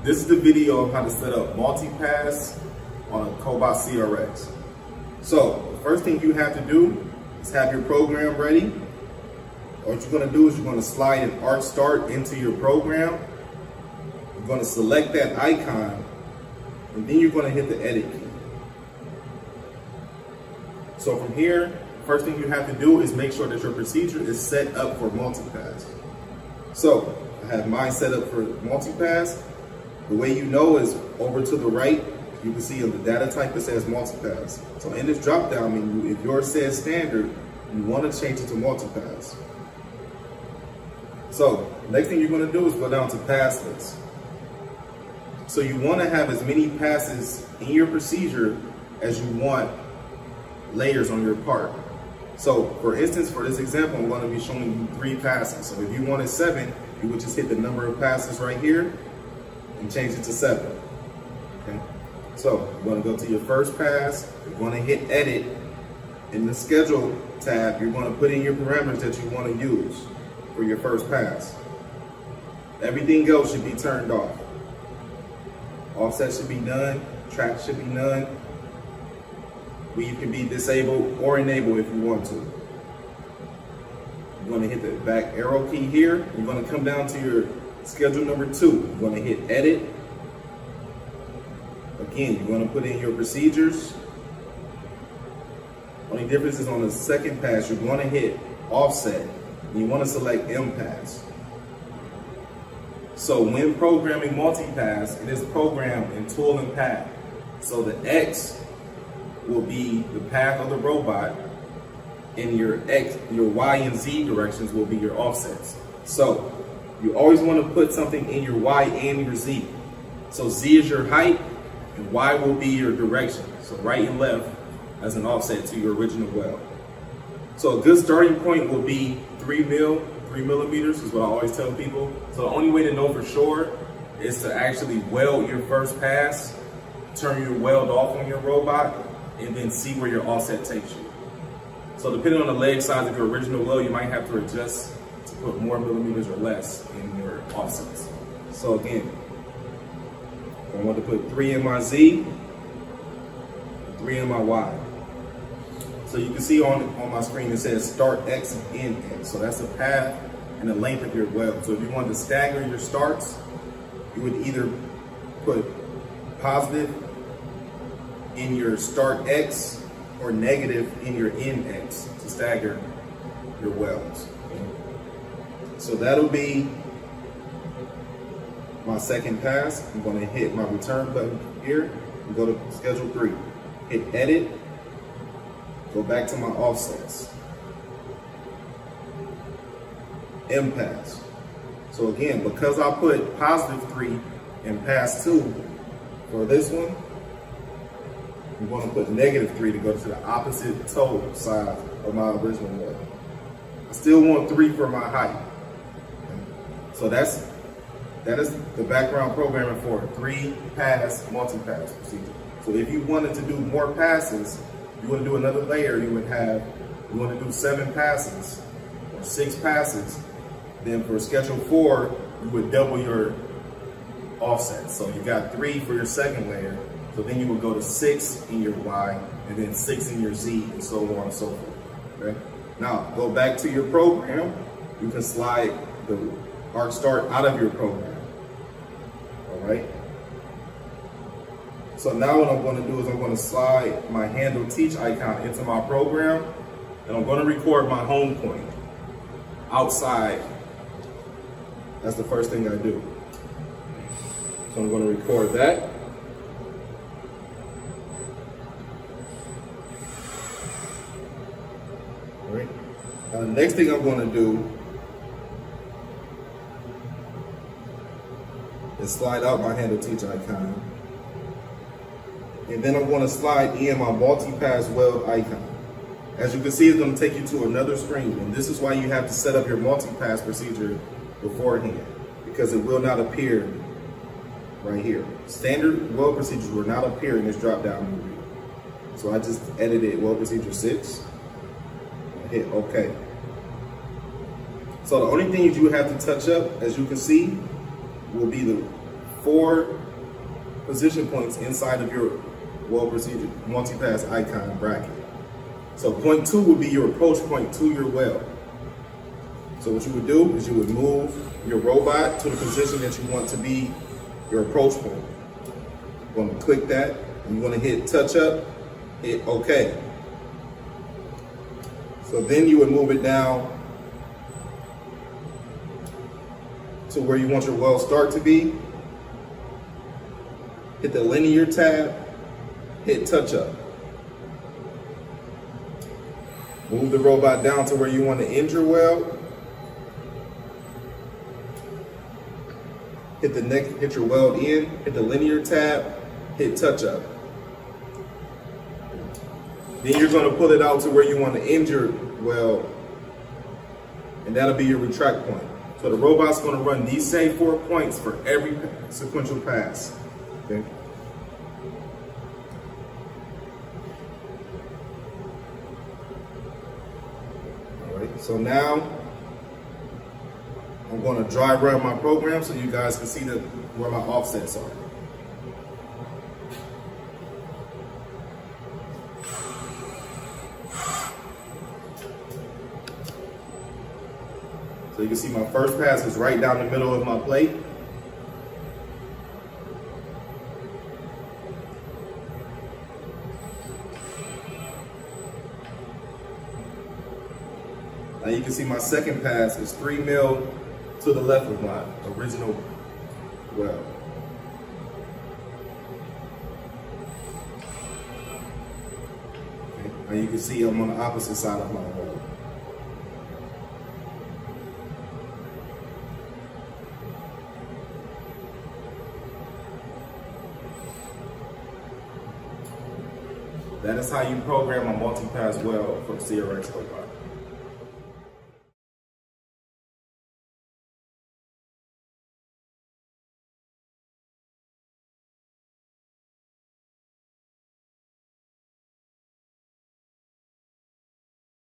This is the video of how to set up multi-pass on a Cobot CRX. So the first thing you have to do is have your program ready. What you're going to do is you're going to slide an arc start into your program. You're going to select that icon, and then you're going to hit the edit key. So from here, first thing you have to do is make sure that your procedure is set up for multi-pass. So I have mine set up for multi-pass. The way you know is over to the right, you can see on the data type it says multi-pass. So in this drop-down menu, if yours says standard, you want to change it to multi-pass. So next thing you're going to do is go down to pass list. So you want to have as many passes in your procedure as you want layers on your part. So for instance, for this example, I'm going to be showing you 3 passes. So if you wanted 7, you would just hit the number of passes right here and change it to 7. Okay. So you're going to go to your first pass, you're going to hit edit. In the schedule tab, you're going to put in your parameters that you want to use for your first pass. Everything else should be turned off. Offset should be none, track should be none. Weave can be disabled or enabled if you want to. You're going to hit the back arrow key here. You're going to come down to your schedule number 2. You're going to hit edit. Again, you're going to put in your procedures. Only difference is on the second pass, you're going to hit offset. And you want to select M-pass. So when programming multi-pass, it is programmed in tool and path. So the X will be the path of the robot, and your Y and Z directions will be your offsets. So you always want to put something in your Y and your Z. So Z is your height, and Y will be your direction. So right and left as an offset to your original weld. So a good starting point will be 3 millimeters is what I always tell people. So the only way to know for sure is to actually weld your first pass, turn your weld off on your robot, and then see where your offset takes you. So depending on the leg size of your original weld, you might have to adjust to put more millimeters or less in your offsets. So again, I want to put 3 in my Z, 3 in my Y. So you can see on my screen it says start X and end X. So that's the path and the length of your weld. So if you want to stagger your starts, you would either put positive in your start X or negative in your end X to stagger your welds. Okay. So that'll be my second pass. I'm going to hit my return button here and go to schedule 3. Hit edit. Go back to my offsets. M-pass. So again, because I put positive 3 in pass 2 for this one, I'm going to put negative 3 to go to the opposite toe side of my original weld. I still want 3 for my height. So that is the background programming for a 3-pass multi-pass procedure. So if you wanted to do more passes, you want to do another layer, you want to do 7 passes or 6 passes. Then for schedule 4, you would double your offset. So you got 3 for your second layer. So then you would go to 6 in your Y and then 6 in your Z and so on and so forth. Okay? Now go back to your program. You can slide the arc start out of your program. All right. So now what I'm going to do is I'm going to slide my handle teach icon into my program, and I'm going to record my home point outside. That's the first thing I do. So I'm going to record that. All right. Now the next thing I'm going to do is slide out my handle teach icon. And then I'm going to slide in my multi-pass weld icon. As you can see, it's going to take you to another screen. And this is why you have to set up your multi-pass procedure beforehand, because it will not appear right here. Standard weld procedures will not appear in this drop-down menu. So I just edited weld procedure 6. I hit OK. So the only thing that you have to touch up, as you can see, will be the 4 position points inside of your weld procedure multi-pass icon bracket. So point 2 would be your approach point to your weld. So what you would do is you would move your robot to the position that you want to be your approach point. You're going to click that, and you're going to hit touch up, hit OK. So then you would move it down to where you want your weld start to be. Hit the linear tab, hit touch up. Move the robot down to where you want to end your weld. Hit your weld in, hit the linear tab, hit touch up. Then you're going to pull it out to where you want to end your weld, and that'll be your retract point. So the robot's going to run these same 4 points for every sequential pass. Okay. All right. So now I'm going to dry run my program so you guys can see where my offsets are. So you can see my first pass is right down the middle of my plate. Now you can see my second pass is 3 mil to the left of my original weld. Okay. Now you can see I'm on the opposite side of my weld. That is how you program a multi-pass weld for the CRX Cobot.